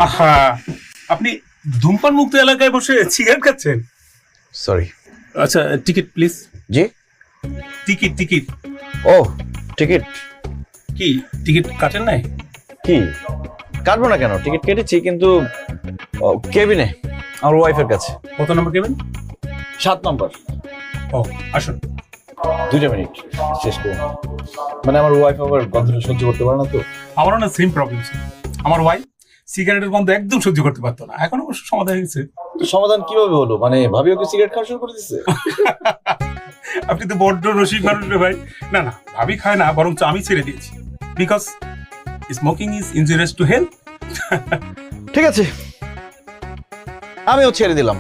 আহা, আপনি ধূমপান মুক্ত এলাকায় বসে সিগারেট খাচ্ছেন? সরি। আচ্ছা, টিকিট প্লিজ। জি। Ticket ticket. ও টিকিট কি টিকিট কাটেন নাই? কি কাটবো না কেন? টিকিট কেটেছি, কিন্তু কেবিনে আমার ওয়াইফের কাছে। কত নম্বর কেবেন? 7 নম্বর। ও, আসুন। 2 মিনিট শেষ করুন। মানে আমার ওয়াইফ আবার গন্ধটা সহ্য করতে পারে না তো। আমারও না সেম প্রবলেম ছিল। আমার ওয়াইফ সিগারেটের গন্ধ একদম সহ্য করতে পারতো না, এখন অবশ্য সমাধান হয়ে গেছে। তো সমাধান কিভাবে হলো? মানে ভাবিও কি সিগারেট খাওয়া শুরু করে দিচ্ছে? আপনি তো বড্ড রসিক মানুষ রে ভাই। না না, ভাবি খায় না, বরং আমি ছেড়ে দিয়েছি। Because smoking is injurious to health. ঠিক আছে, আমিও ছেড়ে দিলাম।